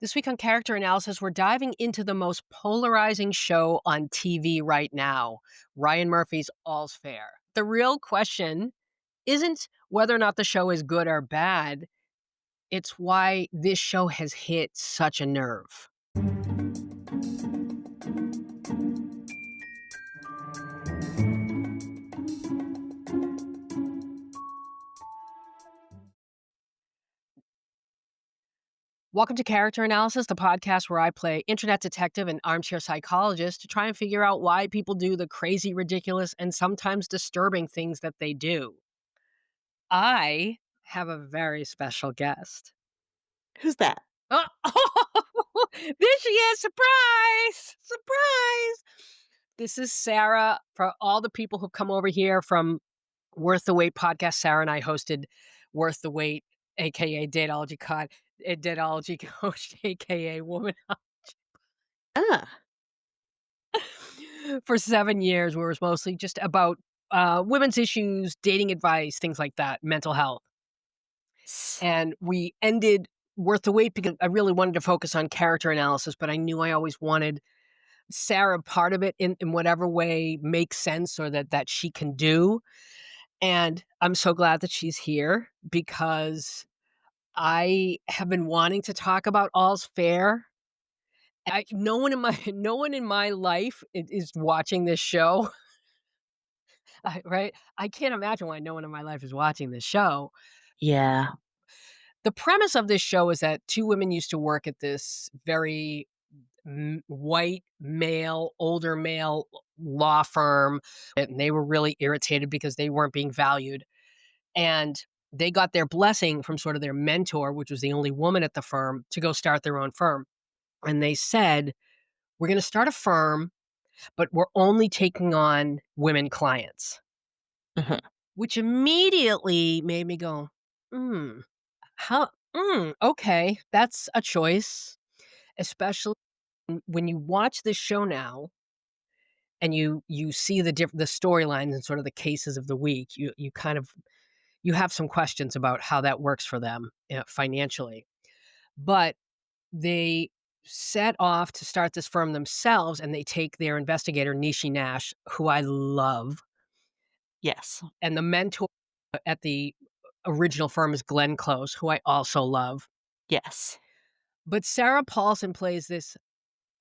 This week on Character Analysis, we're diving into the most polarizing show on TV right now, Ryan Murphy's All's Fair. The real question isn't whether or not the show is good or bad, it's why this show has hit such a nerve. Welcome to Character Analysis, the podcast where I play internet detective and armchair psychologist to try and figure out why people do the crazy, ridiculous, and sometimes disturbing things that they do. I have a very special guest. Who's that? Oh, there she is! Surprise! Surprise! This is Sara. For all the people who come over here from Worth the Wait podcast, Sara and I hosted Worth the Wait, aka Datology Coach, aka Woman. Ah, For 7 years, where it was mostly just about women's issues, dating advice, things like that, mental health. And we ended Worth the Wait because I really wanted to focus on character analysis, but I knew I always wanted Sara part of it in whatever way makes sense or that she can do. And I'm so glad that she's here because I have been wanting to talk about All's Fair. No one in my life is watching this show. Right? I can't imagine why no one in my life is watching this show. yeah. The premise of this show is that two women used to work at this very white male, older male law firm, and they were really irritated because they weren't being valued. And they got their blessing from sort of their mentor, which was the only woman at the firm, to go start their own firm. And they said, we're going to start a firm, but we're only taking on women clients, Mhm. which immediately made me go, how, okay, that's a choice, especially when you watch this show now and you see the storylines and sort of the cases of the week, you kind of you have some questions about how that works for them financially. But they set off to start this firm themselves, and they take their investigator Nishi Nash, who I love, Yes. and the mentor at the original firm is Glenn Close, who I also love. Yes. But Sarah Paulson plays this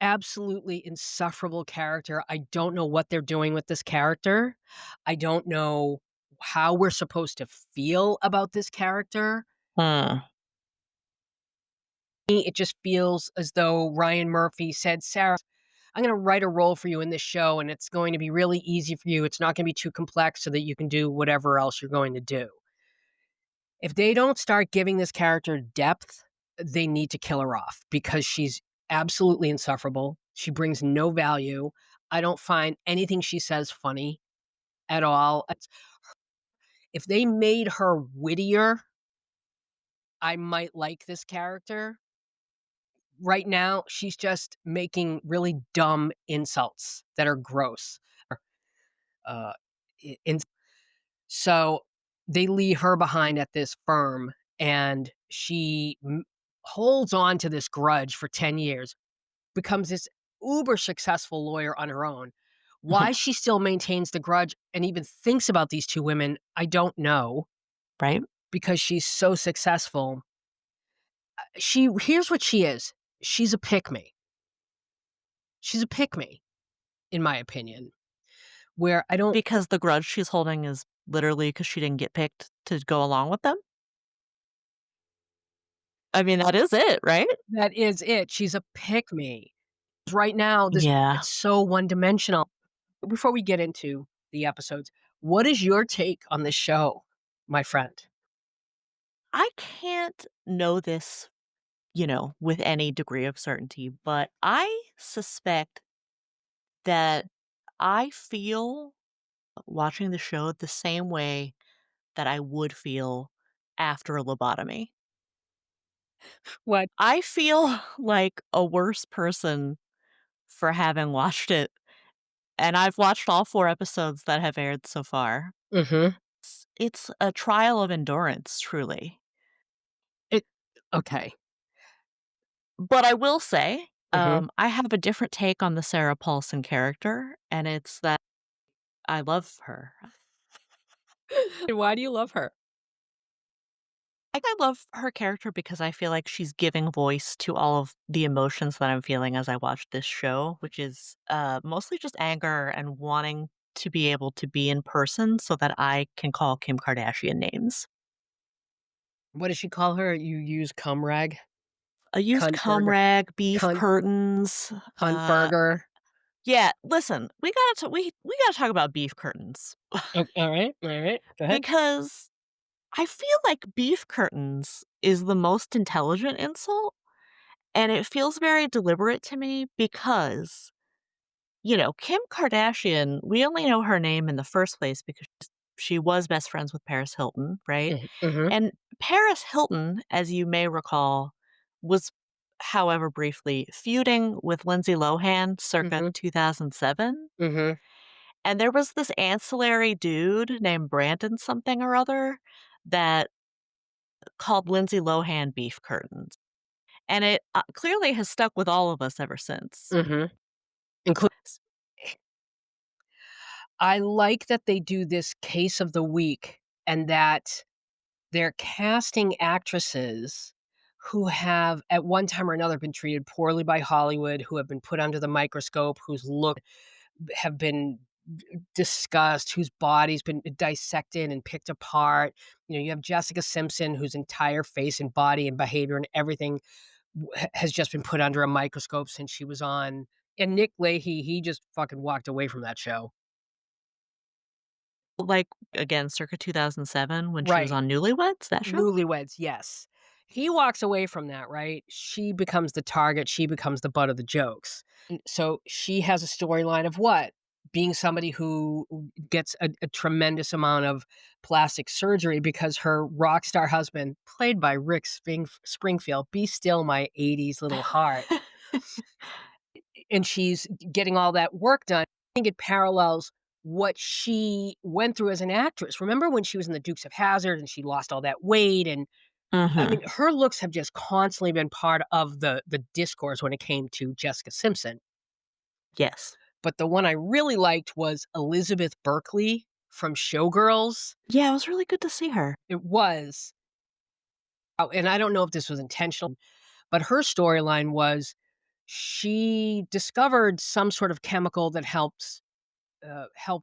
absolutely insufferable character. I don't know what they're doing with this character. I don't know how we're supposed to feel about this character. Mm. It just feels as though Ryan Murphy said, Sara, I'm going to write a role for you in this show, and it's going to be really easy for you. It's not going to be too complex so that you can do whatever else you're going to do. If they don't start giving this character depth, they need to kill her off because she's absolutely insufferable. She brings no value. I don't find anything she says funny at all. If they made her wittier, I might like this character. Right now, she's just making really dumb insults that are gross. Uh, in So they leave her behind at this firm, and she holds on to this grudge for 10 years, becomes this uber successful lawyer on her own. Mhm. Why she still maintains the grudge and even thinks about these two women, I don't know, Right? because she's so successful. Here's what she is. She's a pick me. She's a pick me, in my opinion, where I don't. Because the grudge she's holding is literally because she didn't get picked to go along with them? I mean, that is it, right? That is it. She's a pick me. Right now, this Yeah. it's so one-dimensional. Before we get into the episodes, what is your take on this show, my friend? I can't know this, with any degree of certainty, but I suspect that I feel watching the show the same way that I would feel after a lobotomy. What? I feel like a worse person for having watched it, and I've watched all 4 episodes that have aired so far. Mhm. It's a trial of endurance, truly. It okay. But I will say, Mhm. I have a different take on the Sarah Paulson character, and it's that I love her. Why do you love her? I love her character because I feel like she's giving voice to all of the emotions that I'm feeling as I watch this show, which is, mostly just anger and wanting to be able to be in person so that I can call Kim Kardashian names. What does she call her? You use cum rag? I used Cunt cum burger? rag, beef Cunt curtains, cunt burger? yeah, listen, we gotta talk about beef curtains Alright, go ahead. because I feel like beef curtains is the most intelligent insult, and it feels very deliberate to me because, Kim Kardashian, we only know her name in the first place because she was best friends with Paris Hilton, right? Mhm, And Paris Hilton, as you may recall, was, however briefly, feuding with Lindsay Lohan circa mhm, 2007. mhm. And there was this ancillary dude named Brandon something or other that called Lindsay Lohan beef curtains. And it clearly has stuck with all of us ever since. Mhm. Inclu I like that they do this case of the week and that they're casting actresses who have, at one time or another, been treated poorly by Hollywood, who have been put under the microscope, whose look have been discussed, whose body's been dissected and picked apart. You have Jessica Simpson, whose entire face and body and behavior and everything has just been put under a microscope since she was on. And Nick Leahy, he just fucking walked away from that show. Like, again, circa 2007 when she was Right. on Newlyweds, that show? Newlyweds, yes. He walks away from that, right? She becomes the target, she becomes the butt of the jokes. And so she has a storyline of what? Being somebody who gets a tremendous amount of plastic surgery because her rock star husband, played by Rick Springfield, be still my 80s little heart, and she's getting all that work done. I think it parallels what she went through as an actress. Remember when she was in the Dukes of Hazzard and she lost all that weight, and I Mhm. mean, her looks have just constantly been part of the discourse when it came to Jessica Simpson. Yes. But the one I really liked was Elizabeth Berkley from Showgirls. Yeah, it was really good to see her. It was, and I don't know if this was intentional, but her storyline was she discovered some sort of chemical that help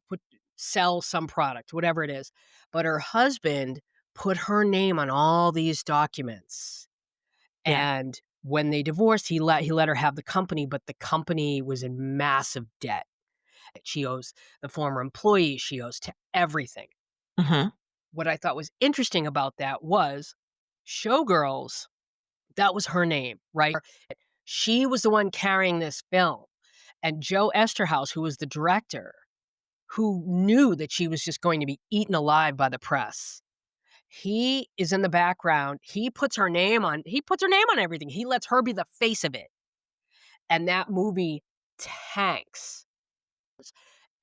put sell some product, whatever it is. But her husband put her name on all these documents. Yeah. And when they divorced, he let her have the company, but the company was in massive debt. She owes the former employees, she owes to everything. Mhm. What I thought was interesting about that was Showgirls, that was her name, right? She was the one carrying this film. And Joe Esterhaus, who was the director, who knew that she was just going to be eaten alive by the press. He is in the background. He puts her name on everything. He lets her be the face of it. And that movie tanks.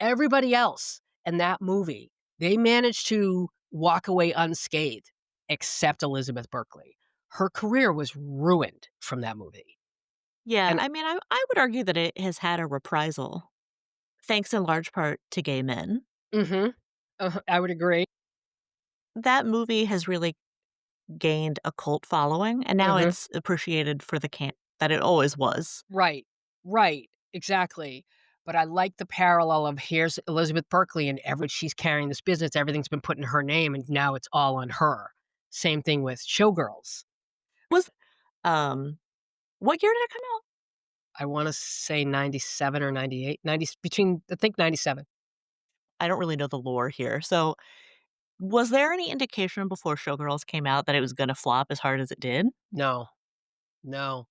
Everybody else in that movie, they managed to walk away unscathed except Elizabeth Berkley. Her career was ruined from that movie. Yeah, And I mean, I would argue that it has had a reprisal, thanks in large part to gay men. mhm, I would agree. That movie has really gained a cult following, and now Mhm. it's appreciated for the camp that it always was. Right. Right. Exactly. But I like the parallel of here's Elizabeth Berkley and she's carrying this business, everything's been put in her name and now it's all on her. Same thing with Showgirls. Was what year did it come out? I wanna say 97 or 98, 90 between I think 97. I don't really know the lore here. So, was there any indication before Showgirls came out that it was gonna flop as hard as it did? No, no.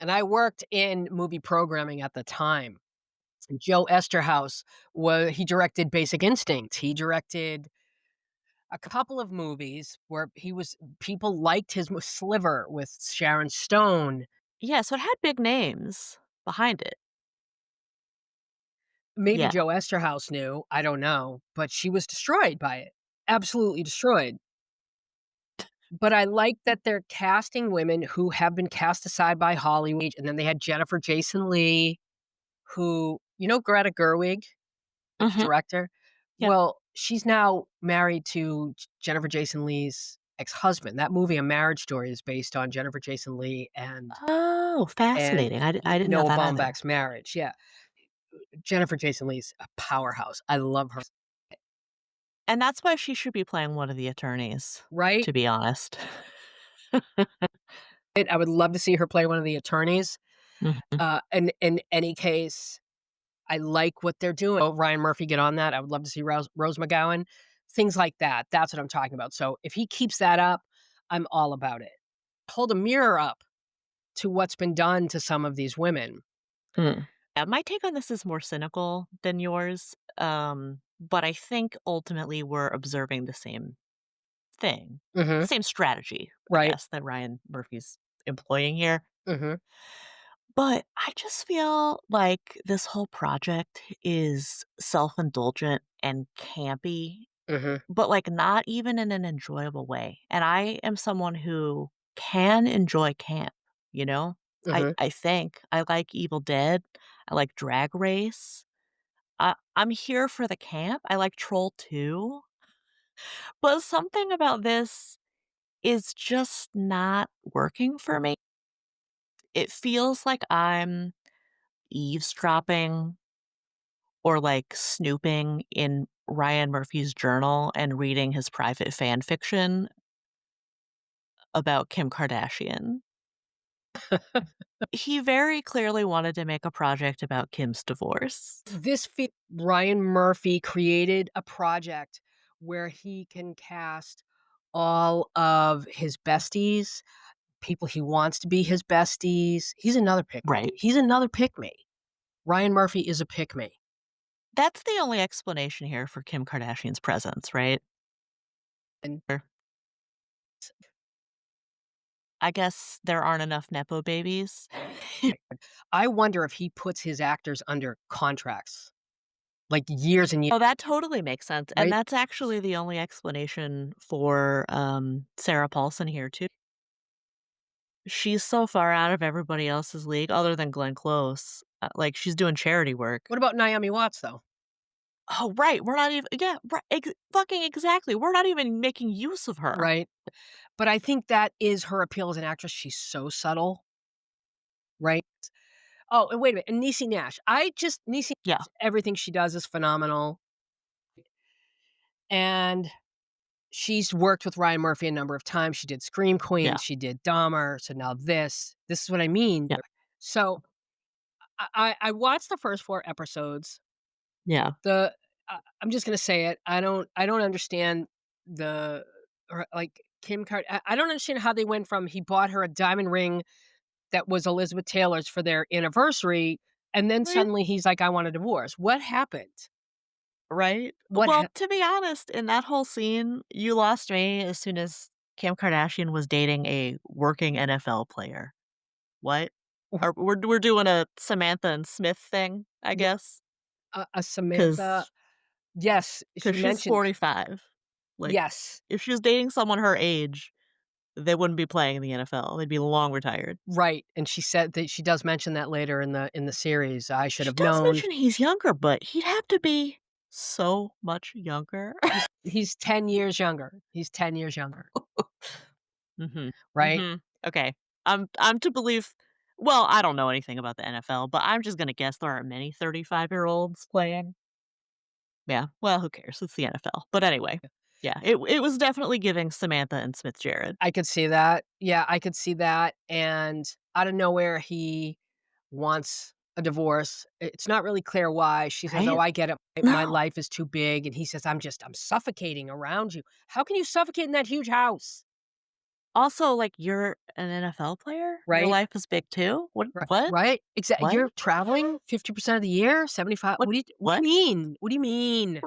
And I worked in movie programming at the time. Joe Esterhaus he directed Basic Instinct. He directed a couple of movies where people liked his Sliver with Sharon Stone. Yeah, so it had big names behind it. Maybe Yeah. Joe Esterhaus knew, I don't know, but she was destroyed by it. Absolutely destroyed. But I like that they're casting women who have been cast aside by Hollywood, and then they had Jennifer Jason Leigh, who Greta Gerwig, the Mhm. director? Yep. Well, she's now married to Jennifer Jason Leigh's ex-husband. That movie, A Marriage Story, is based on Jennifer Jason Leigh Oh, and fascinating. I didn't know Noah that either. Baumbach's marriage. Yeah. Jennifer Jason Leigh's a powerhouse. I love her. And that's why she should be playing one of the attorneys, Right? to be honest. I would love to see her play one of the attorneys. Mhm. And in any case, I like what they're doing. Oh, Ryan Murphy, get on that. I would love to see Rose McGowan, things like that. That's what I'm talking about. So if he keeps that up, I'm all about it. Hold a mirror up to what's been done to some of these women. Mm. Yeah, my take on this is more cynical than yours, but I think ultimately we're observing the same thing, the Mhm. same strategy, I Right. guess, that Ryan Murphy's employing here. Mhm. But I just feel like this whole project is self-indulgent and campy, Mhm. but, like, not even in an enjoyable way, and I am someone who can enjoy camp, you know? Mhm. I think. I like Evil Dead, I like Drag Race, I'm here for the camp, I like Troll 2, but something about this is just not working for me. It feels like I'm eavesdropping or, like, snooping in Ryan Murphy's journal and reading his private fan fiction about Kim Kardashian. He very clearly wanted to make a project about Kim's divorce. Ryan Murphy created a project where he can cast all of his besties, people he wants to be his besties. He's another pick me. Right. He's another pick me. Ryan Murphy is a pick me. That's the only explanation here for Kim Kardashian's presence, right? And Or I guess there aren't enough nepo babies? I wonder if he puts his actors under contracts, like years and years, Oh, that totally makes sense, and right? that's actually the only explanation for, Sarah Paulson here too. She's so far out of everybody else's league other than Glenn Close, like, she's doing charity work. What about Naomi Watts though? Oh, right, we're not even yeah, right, fucking exactly, we're not even making use of her. Right? But I think that is her appeal as an actress. She's so subtle, right? Oh, and wait a minute, and Niecy Nash. Niecy Yeah, Nash, everything she does is phenomenal, and she's worked with Ryan Murphy a number of times. She did Scream yeah, Queens, she did Dahmer, so now this. This is what I mean. yeah, So, I watched the first 4 episodes. yeah, The I'm just gonna say it, I don't understand the or, like, Kim Card I don't understand how they went from he bought her a diamond ring that was Elizabeth Taylor's for their anniversary, and then right, suddenly he's like, "I want a divorce." What happened? right? What Well, ha to be honest, in that whole scene, you lost me as soon as Kim Kardashian was dating a working NFL player. What? We're doing a Samantha and Smith thing, I w guess, a Samantha. because Yes, she she's mentioned 45. Like, yes, if she was dating someone her age, they wouldn't be playing in the NFL, they'd be long retired. right, and she said that she does mention that later in the series. "I should She have does known." mention he's younger, but he'd have to be so much younger. He's 10 years younger. He's 10 years younger, Mhm, right? mhm. Okay. I'm to believe well, I don't know anything about the NFL, but I'm just gonna guess there aren't many 35-year-olds playing. Yeah, well, who cares? It's the NFL. But anyway, yeah, it was definitely giving Samantha and Smith Jerrod, I could see that. Yeah, I could see that, and out of nowhere, he wants a divorce. It's not really clear why. She says, "Oh, right? I get it. My No. life is too big," and he says, I'm suffocating around you." How can you suffocate in that huge house? Also, like, you're an NFL player? Your Right? life is big too? What what? Right? What? You're traveling 50% of the year, 75. What What do what? you mean? What do you mean?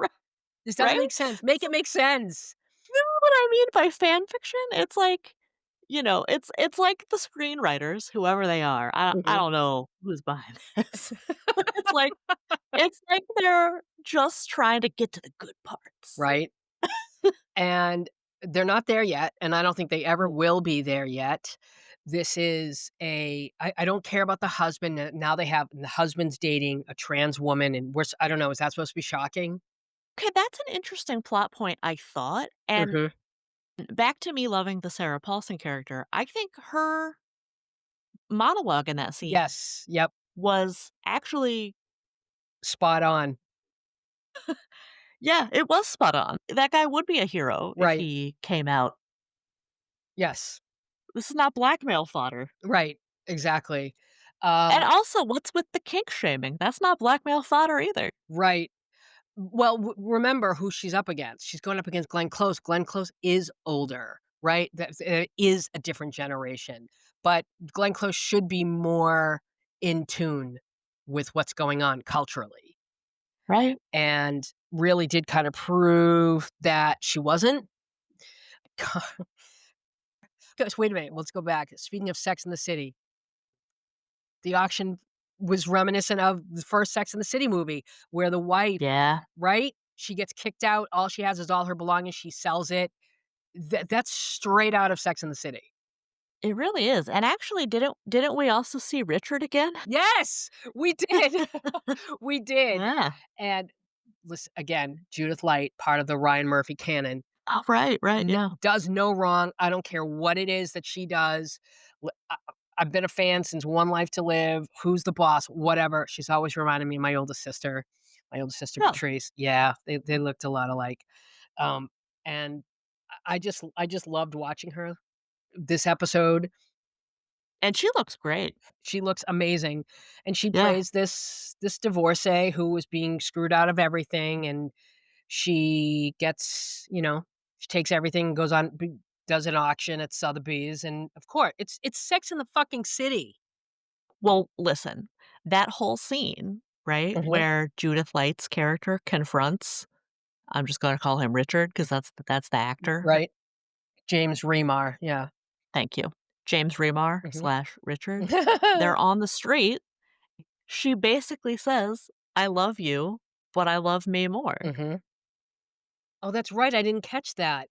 This doesn't Right? make sense. Make it make sense. You know what I mean by fan fiction? It's like, it's like the screenwriters, whoever they are. I Mhm. don't know who's behind this. But it's like they're just trying to get to the good parts. Right? And They're not there yet, and I don't think they ever Mm. will be there yet. This is I don't care about the husband, now they have the husband's dating a trans woman, and I don't know, is that supposed to be shocking? Okay, that's an interesting plot point, I thought, and Mhm. back to me loving the Sarah Paulson character, I think her monologue in that scene Yes, yep, was actually spot on. yeah, it was spot on. That guy would be a hero if Right, he came out. yes, This is not blackmail fodder. right, exactly. And Um, also, what's with the kink shaming? That's not blackmail fodder either. right. Well, remember who she's up against. She's going up against Glenn Close. Glenn Close is older, right? That is a different generation. But Glenn Close should be more in tune with what's going on culturally, Right? and really did kind of prove that she wasn't. Gosh, wait a minute. Let's go back. Speaking of Sex in the City, the auction was reminiscent of the first Sex in the City movie, where the wife, Yeah, right? She gets kicked out. All she has is all her belongings. She sells it. That's straight out of Sex in the City. it really is. And actually, didn't we also see Richard again? Yes, we did. We did. Yeah. And listen, again, Judith Light, part of the Ryan Murphy canon, Oh, right, right, n yeah. does no wrong. I don't care what it is that she does. L I've been a fan since One Life to Live, Who's the Boss, whatever. She's always reminded me of my oldest sister, Really. Patrice. Yeah, they looked a lot alike. And I just loved watching her. This episode, And she looks great. she looks amazing, and she Yeah. plays this divorcee who was being screwed out of everything, and she gets, she takes everything, goes on, does an auction at Sotheby's, and of course, it's Sex in the fucking City. Well, listen, that whole scene, right, Mhm. where Judith Light's character confronts I'm just gonna call him Richard because that's the actor. Right? James Remar, yeah. Thank you. James Remar Mhm. slash Richard. They're on the street. She basically says, "I love you, but I love me more." Mhm. Oh, that's right, I didn't catch that.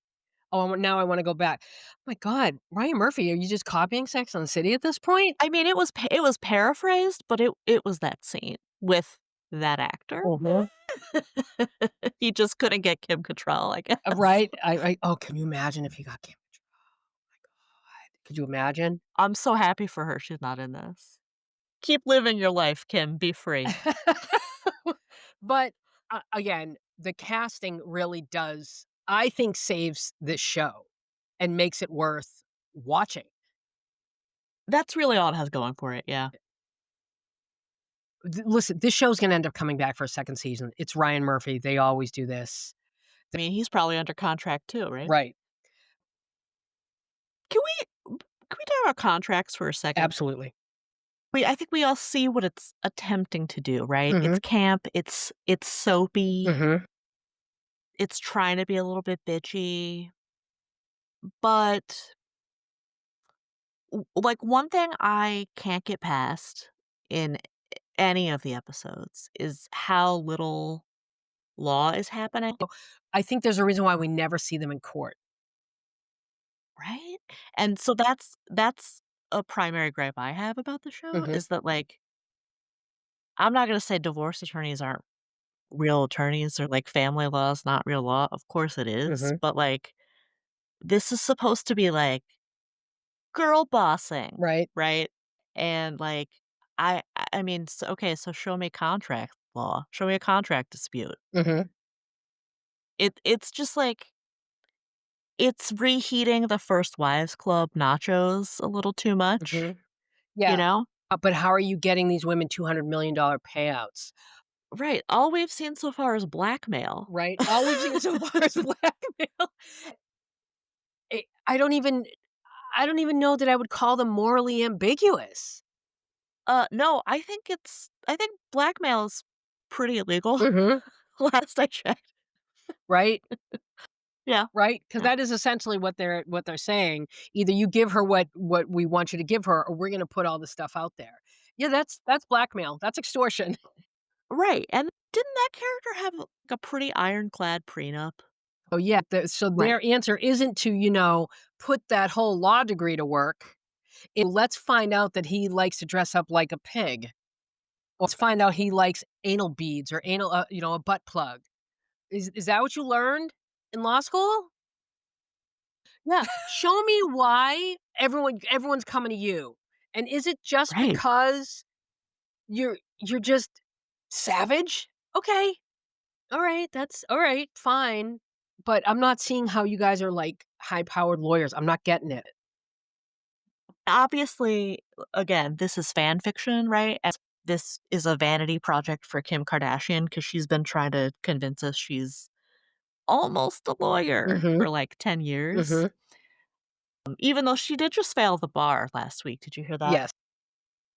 Oh, now I wanna go back. My god, Ryan Murphy, are you just copying Sex and the City at this point? I mean, it was paraphrased, but it was that scene with that actor. Mhm. He just couldn't get Kim Cattrall, I guess. Right? I oh, can you imagine if he got Cam Oh my god. Could you imagine? I'm so happy for her she's not in this. Keep living your life, Kim, be free. But, again, the casting really does, I think, saves this show and makes it worth watching. That's really all it has going for it, yeah. Listen, this show's gonna end up coming back for a second season. It's Ryan Murphy, they always do this. I mean, he's probably under contract too, right? Right. Can we talk about contracts for a second? Absolutely. I think we all see what it's attempting to do, right? It's Mhm. camp, it's soapy, Mhm. it's trying to be a little bit bitchy, but like one thing I can't get past in any of the episodes is how little law is happening, I think there's a reason why we never see them in court. right? And so that's a primary gripe I have about the show Mhm. is that like I'm not going to say divorce attorneys aren't real attorneys or like family law is not real law. Of course it is, Mhm. but like this is supposed to be like girl bossing, Right. right? And like I mean, okay, so show me contract law. Show me a contract dispute. Mhm. It's just like it's reheating the First Wives Club nachos a little too much, Mhm. you Yeah. know? But how are you getting these women $200 million payouts? Right. All we've seen so far is blackmail. Right? All we've seen so far is blackmail. I don't even know that I would call them morally ambiguous. No, I think blackmail is pretty illegal. Mhm. Last I checked. Right? Yeah. Right? Because Yeah. that is essentially what they're saying. Either you give her what we want you to give her, or we're gonna put all this stuff out there. Yeah, that's blackmail. That's extortion. Right, and didn't that character have, like, a pretty ironclad prenup? So, yeah, so Right. their answer isn't to, put that whole law degree to work. Let's find out that he likes to dress up like a pig. Let's find out he likes anal beads or a butt plug. Is that what you learned in law school? Yeah. Show me why everyone's coming to you. And is it just Right. because you're just savage? Okay. All right. That's all right. Fine. But I'm not seeing how you guys are like high-powered lawyers. I'm not getting it. Obviously, again, this is fan fiction, right? As this is a vanity project for Kim Kardashian because she's been trying to convince us she's almost a lawyer Mhm. for like 10 years. Mhm. Even though she did just fail the bar last week. Did you hear that? Yes.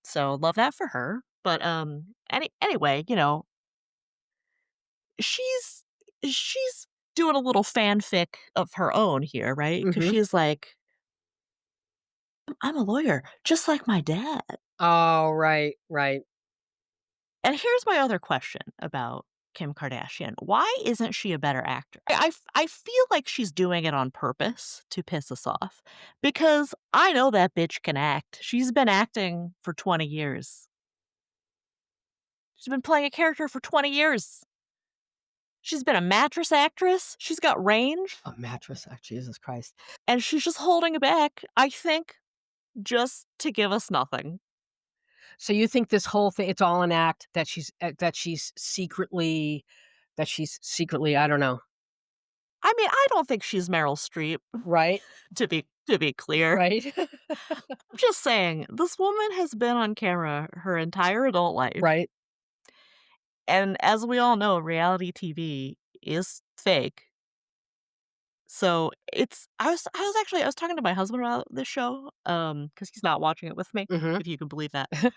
So love that for her. But anyway, she's she's doing a little fanfic of her own here, right? Because Mhm. she's like, I'm a lawyer, just like my dad. Oh, right, right. And here's my other question about Kim Kardashian. Why isn't she a better actor? I feel like she's doing it on purpose to piss us off because I know that bitch can act. She's been acting for 20 years. She's been playing a character for 20 years. She's been a mattress actress. She's got range A mattress, Jesus Christ. and she's just holding it back, I think, just to give us nothing. So you think this whole thing it's all an act that she's secretly, I don't know. I mean, I don't think she's Meryl Streep, Right? to be clear. Right? I'm just saying, this woman has been on camera her entire adult life, Right? and as we all know, reality TV is fake. So, I was talking to my husband about this show, because he's not watching it with me, Mhm. if you can believe that, and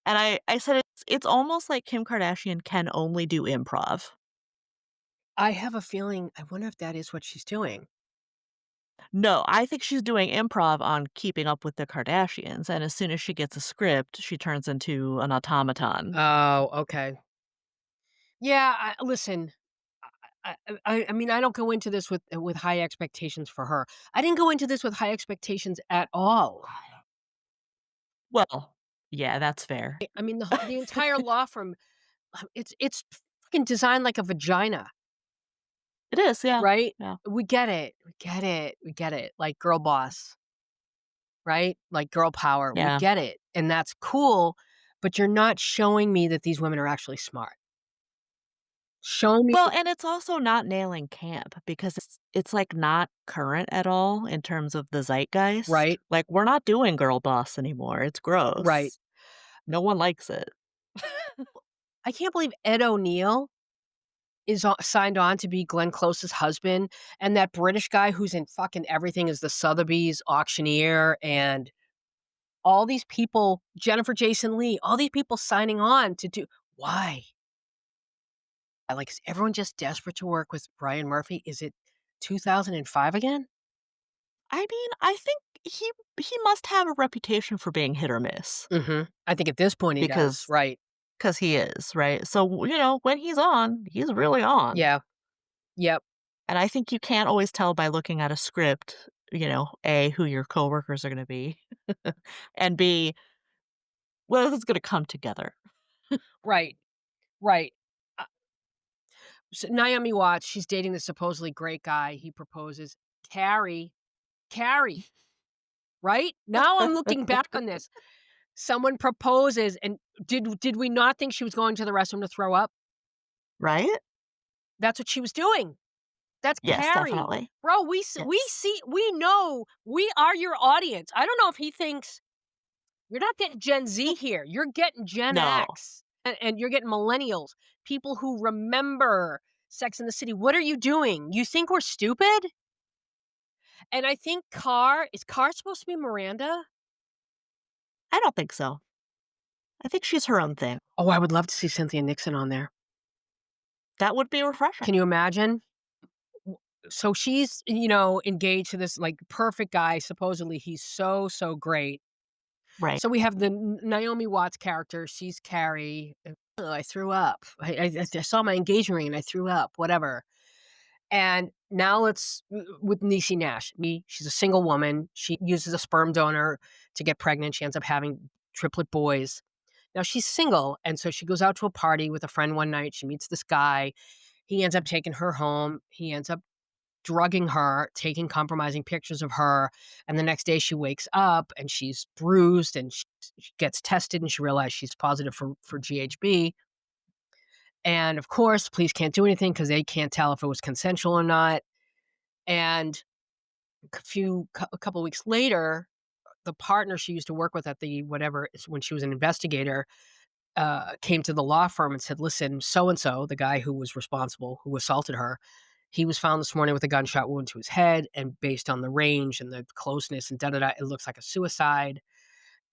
I said it's almost like Kim Kardashian can only do improv. I have a feeling I wonder if that is what she's doing. No, I think she's doing improv on Keeping Up with the Kardashians, and as soon as she gets a script, she turns into an automaton. Oh, okay. Yeah, listen, I mean, I don't go into this with high expectations for her. I didn't go into this with high expectations at all. Well, yeah, that's fair. I mean, the entire law firm, it's fucking designed like a vagina, It is, yeah, right? yeah, We get it. We get it. We get it. Like girl boss, right? Like girl power. We yeah. get it. And that's cool, but you're not showing me that these women are actually smart. Show me Well, and it's also not nailing camp because it's, like, not current at all in terms of the zeitgeist. right, Like, we're not doing girl boss anymore, it's right. gross. No one likes it. I can't believe Ed O'Neill is signed on to be Glenn Close's husband, and that British guy who's in fucking everything is the Sotheby's auctioneer, and all these people, Jennifer Jason Leigh, all these people signing on to do why? Like, is everyone just desperate to work with Ryan Murphy? Is it 2005 again? I mean, I think he must have a reputation for being hit or miss Mhm. I think at this point he does, because right. because he is, right? So, when he's on, he's really on. Yeah. Yep. And I think you can't always tell by looking at a script, A, who your coworkers are gonna be, and B, whether it's gonna come together. Right. Right. Uh, so Naomi Watts, she's dating this supposedly great guy. He proposes. Carrie. Carrie, right? Now I'm looking back on this. Someone proposes, and did we not think she was going to the restroom to throw up? Right? That's what she was doing. That's Yes, Carrie. definitely. Bro, Yes. we know, we are your audience. I don't know if he thinks you're not getting Gen Z here. You're getting Gen No. X, and you're getting millennials, people who remember Sex in the City. What are you doing? You think we're stupid? And I think Carr supposed to be Miranda? I don't think so. I think she's her own thing. Oh, I would love to see Cynthia Nixon on there. That would be refreshing. Can you imagine? So she's, engaged to this like perfect guy. Supposedly he's so, so great. Right. So we have the Naomi Watts character. She's Carrie. I threw up. I saw my engagement ring and I threw up, whatever. And now let's with Niecy Nash. She's a single woman. She uses a sperm donor to get pregnant. She ends up having triplet boys. Now she's single, and so she goes out to a party with a friend one night. She meets this guy. He ends up taking her home. He ends up drugging her, taking compromising pictures of her, and the next day she wakes up and she's bruised and she gets tested and she realizes she's positive for GHB. And of course, police can't do anything because they can't tell if it was consensual or not. And a couple weeks later, the partner she used to work with at the whatever when she was an investigator came to the law firm and said, "Listen, so and so, the guy who was responsible, who assaulted her, he was found this morning with a gunshot wound to his head, and based on the range and the closeness and da da da, it looks like a suicide."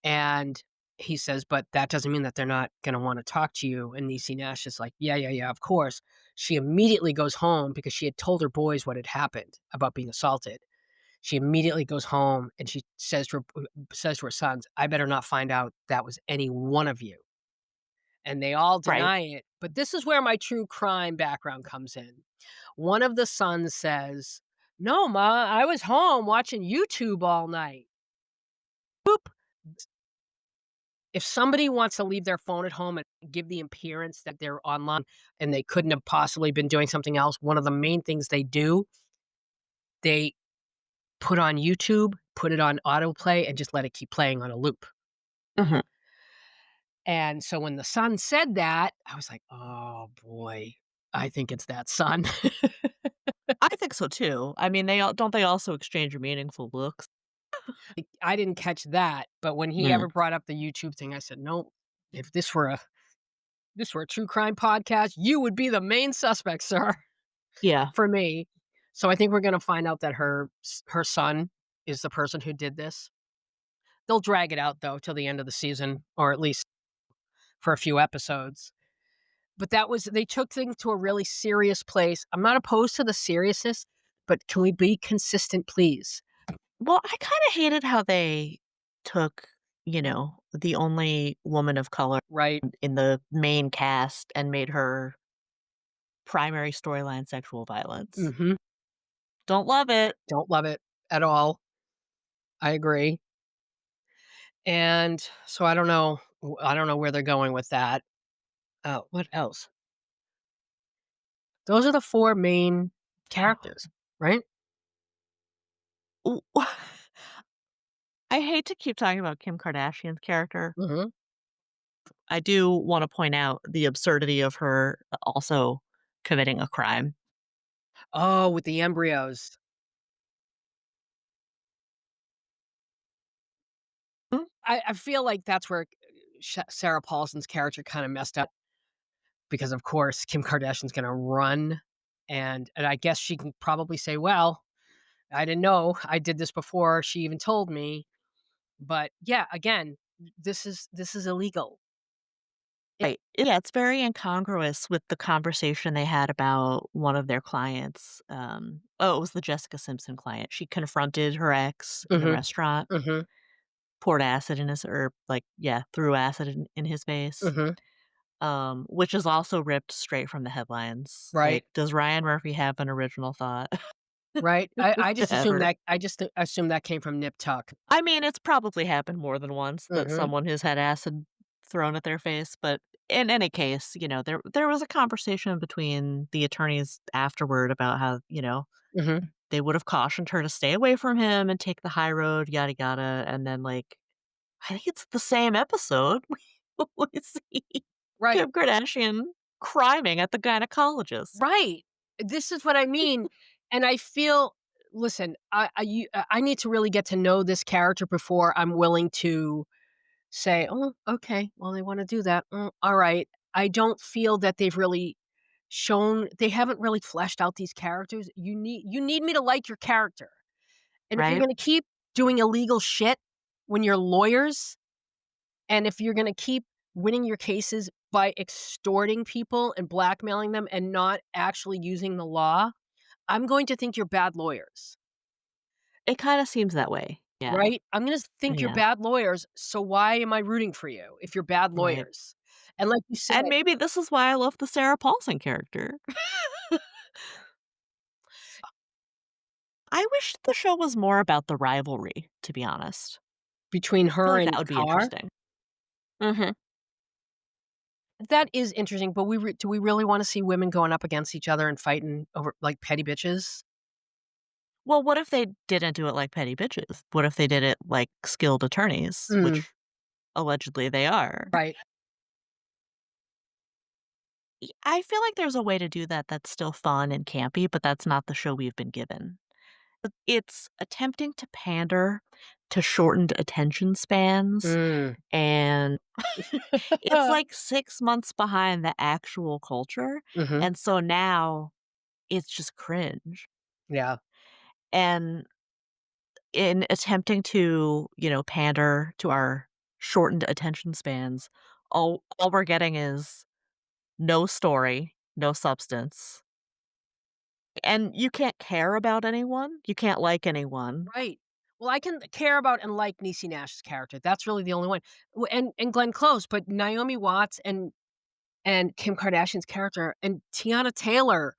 And he says, "But that doesn't mean that they're not going to want to talk to you." And Niecy Nash is like, "Yeah, yeah, yeah, of course." She immediately goes home because she had told her boys what had happened about being assaulted. She immediately goes home and she says to her sons, "I better not find out that was any one of you." And they all Right. deny it. But this is where my true crime background comes in. One of the sons says, "No, ma, I was home watching YouTube all night." Boop. If somebody wants to leave their phone at home and give the appearance that they're online and they couldn't have possibly been doing something else, one of the main things they do, they put on YouTube, put it on autoplay, and just let it keep playing on a loop. Mhm. And so when the son said that, I was like, "Oh boy, I think it's that son." I think so too. I mean, they also exchange meaningful looks? I didn't catch that, but when he Mm. ever brought up the YouTube thing, I said, "No, if this were a true crime podcast, you would be the main suspect, sir." Yeah. For me. So I think we're gonna find out that her son is the person who did this. They'll drag it out though till the end of the season, or at least for a few episodes. But that was they took things to a really serious place. I'm not opposed to the seriousness, but can we be consistent, please? Well, I kinda hated how they took, the only woman of color Right? in the main cast and made her primary storyline sexual violence. Mhm. Don't love it. Don't love it at all. I agree. And so I don't know where they're going with that. What else? Those are the 4 main characters, right? Ooh. I hate to keep talking about Kim Kardashian's character. Mhm. I do wanna point out the absurdity of her also committing a crime. Oh, with the embryos. Mm. I feel like that's where Sarah Paulson's character kinda messed up because, of course, Kim Kardashian's gonna run, and I guess she can probably say, "Well, I didn't know. I did this before she even told me." But, yeah, again, this is illegal. It Right. Yeah, it's very incongruous with the conversation they had about one of their clients. It was the Jessica Simpson client. She confronted her ex in the Mhm, restaurant, mhm, poured acid in his or like, yeah, threw acid in his face, mhm, which is also ripped straight from the headlines. right, Like, does Ryan Murphy have an original thought right. ever? I just assumed that came from Nip Tuck. I mean, it's probably happened more than once that Mhm, someone has had acid thrown at their face, but in any case, there was a conversation between the attorneys afterward about how, mhm, they would have cautioned her to stay away from him and take the high road, yada yada, and then, like, I think it's the same episode we see right. Kim Kardashian criming at the gynecologist. Right. This is what I mean, and I feel listen, I need to really get to know this character before I'm willing to say, "Oh, okay, well, they wanna do that. Alright." I don't feel that they haven't really fleshed out these characters. You need me to like your character, and if you're Right? gonna keep doing illegal shit when you're lawyers, and if you're gonna keep winning your cases by extorting people and blackmailing them and not actually using the law, I'm going to think you're bad lawyers, It kinda seems that way. Yeah. right? I'm gonna think you're Yeah. bad lawyers, so why am I rooting for you if you're bad Right. lawyers? And like you said And maybe this is why I love the Sarah Paulson character. I wish the show was more about the rivalry, to be honest. between I feel her like that and would be Carr? interesting. Mhm. That is interesting, but do we really wanna see women going up against each other and fighting over, like, petty bitches? Well, what if they didn't do it like petty bitches? What if they did it like skilled attorneys, Mm, which allegedly they are? right, I feel like there's a way to do that that's still fun and campy, but that's not the show we've been given. It's attempting to pander to shortened attention spans, mm. and it's like 6 months behind the actual culture, Mhm, and so now it's just cringe. yeah, And in attempting to, pander to our shortened attention spans, all we're getting is no story, no substance, and you can't care about anyone, you can't like anyone. right. Well, I can care about and like Niecy Nash's character, that's really the only one. And Glenn Close, but Naomi Watts and Kim Kardashian's character and Tiana Taylor,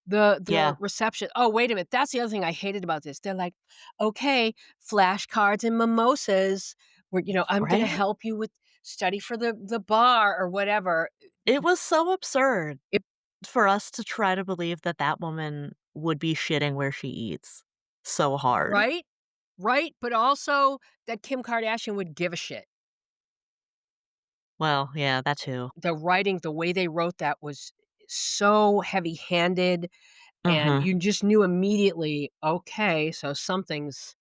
the Yeah, reception. Oh, wait a minute, that's the other thing I hated about this. They're like, "Okay, flashcards and mimosas. I'm gonna right? help you with study for the bar," or whatever. It was so absurd It for us to try to believe that that woman would be shitting where she eats so hard. Right? Right, but also that Kim Kardashian would give a shit. Well, yeah, that too. The writing, the way they wrote that was so heavy-handed, and Mhm. you just knew immediately, "Okay, so something's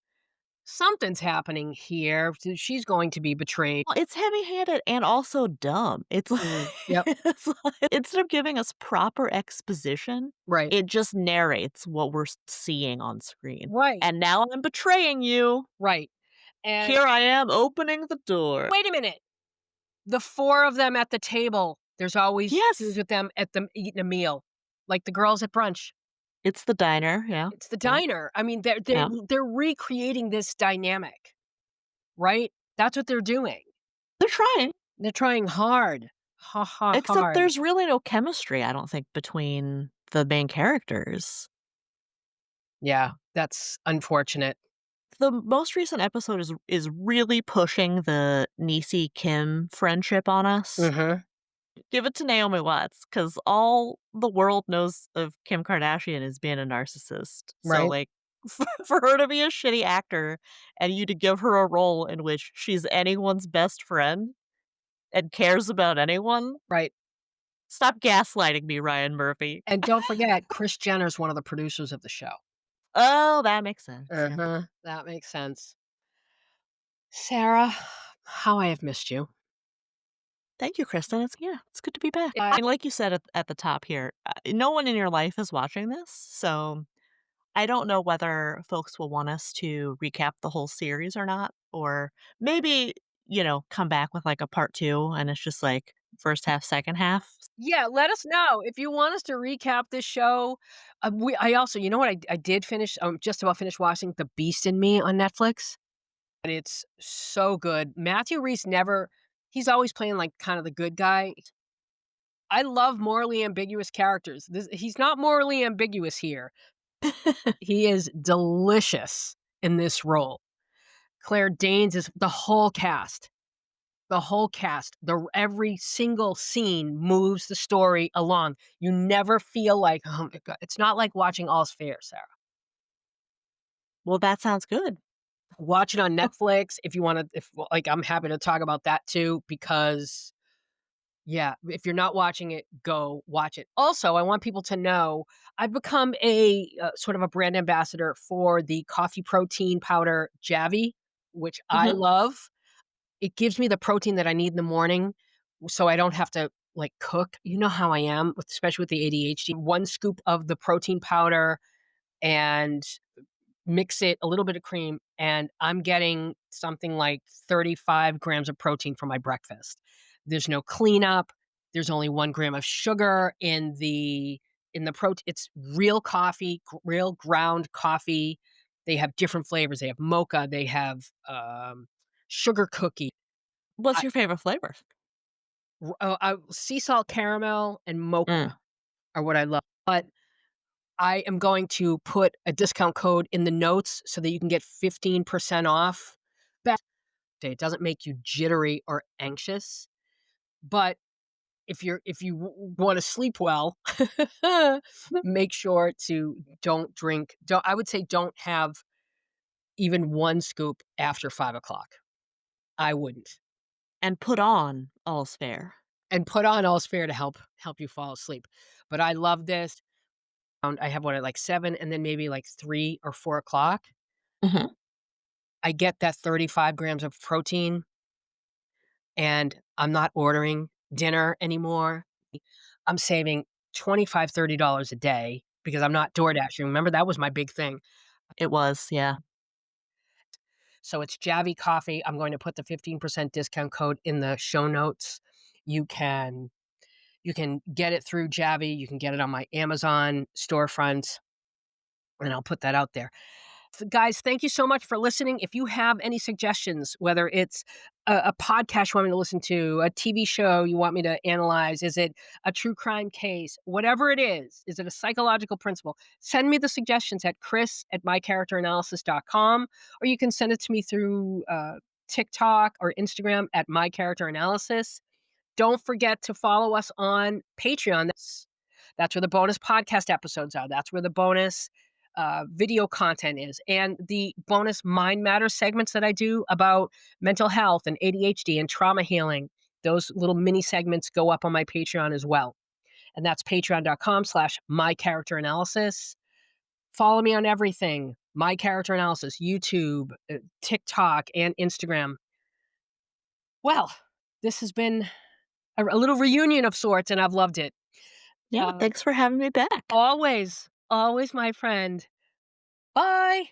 happening here. She's going to be betrayed." Well, it's heavy-handed and also dumb. It's like Yep, it's like instead of giving us proper exposition, right, it just narrates what we're seeing on screen. right, "And now I'm betraying you. right, and Here I am opening the door." wait a minute, the 4 of them at the table, there's always dudes Yes, with them at them eating a meal, like the girls at brunch. it's the diner, yeah, It's the yeah, diner. I mean, they're yeah. they're recreating this dynamic, right? That's what they're doing. They're trying, They're trying hard. Ha, ha, except hard. there's really no chemistry, I don't think, between the main characters. Yeah, that's unfortunate. The most recent episode is really pushing the Niecy Kim friendship on us. Mhm, Give it to Naomi Watts, because all the world knows of Kim Kardashian is being a narcissist. So, right, like, for her to be a shitty actor and you to give her a role in which she's anyone's best friend and cares about anyone, right. stop gaslighting me, Ryan Murphy. And don't forget, Kris Jenner's one of the producers of the show. Oh, that makes sense, yeah. Uh-huh, that makes sense. Sarah, how I have missed you. Thank you, Kristen. It's good to be back. I And like you said at the top here, no one in your life is watching this, so I don't know whether folks will want us to recap the whole series or not, or maybe, come back with like a part 2 and it's just like first half, second half. Yeah, let us know if you want us to recap this show. I also, you know what, I did finish, just about finished watching The Beast in Me on Netflix, and it's so good. Matthew Rhys never he's always playing, like, kind of the good guy. I love morally ambiguous characters. He's not morally ambiguous here. He is delicious in this role. Claire Danes is the whole cast. The whole cast, every single scene moves the story along. You never feel like, "Oh my god." It's not like watching All's Fair, Sarah. Well, that sounds good. Watch it on Netflix if you wanna if well, like, I'm happy to talk about that too because, yeah, if you're not watching it, go watch it. Also, I want people to know I've become sort of a brand ambassador for the coffee protein powder Javi, which I Mhm. love. It gives me the protein that I need in the morning so I don't have to, like, cook. You know how I am, especially with the ADHD. 1 scoop of the protein powder and mix it, a little bit of cream, and I'm getting something like 35 grams of protein for my breakfast. There's no cleanup. There's only 1 gram of sugar in the protein. It's real coffee, real ground coffee. They have different flavors. They have mocha. They have sugar cookie. What's your favorite flavor? Sea salt caramel and mocha Mm. are what I love, but I am going to put a discount code in the notes so that you can get 15% off. Best day. It doesn't make you jittery or anxious, but if you want to sleep well, make sure to don't drink. Don't I would say don't have even one scoop after 5 o'clock. I wouldn't, And put on All's Fair. and put on All's Fair to help you fall asleep. But I love this. I have one at like 7 and then maybe like 3 or 4 o'clock. Mhm. I get that 35 grams of protein, and I'm not ordering dinner anymore. I'm saving 25, $30 a day because I'm not door dashing. Remember, that was my big thing. It was, yeah. So it's Javi Coffee. I'm going to put the 15% discount code in the show notes. You can you can get it through Javi. You can get it on my Amazon storefront, and I'll put that out there. Guys, thank you so much for listening. If you have any suggestions, whether it's a podcast you want me to listen to, a TV show you want me to analyze, is it a true crime case, whatever it is it a psychological principle? Send me the suggestions at chris@mycharacteranalysis.com, or you can send it to me through TikTok or Instagram at mycharacteranalysis. Don't forget to follow us on Patreon. That's where the bonus podcast episodes are. That's where the bonus video content is, and the bonus Mind Matters segments that I do about mental health and ADHD and trauma healing. Those little mini segments go up on my Patreon as well. And that's patreon.com/mycharacteranalysis. Follow me on everything. My Character Analysis, YouTube, TikTok, and Instagram. Well, this has been a little reunion of sorts, and I've loved it. Yeah, Uh, thanks for having me back. always, always, my friend. Bye.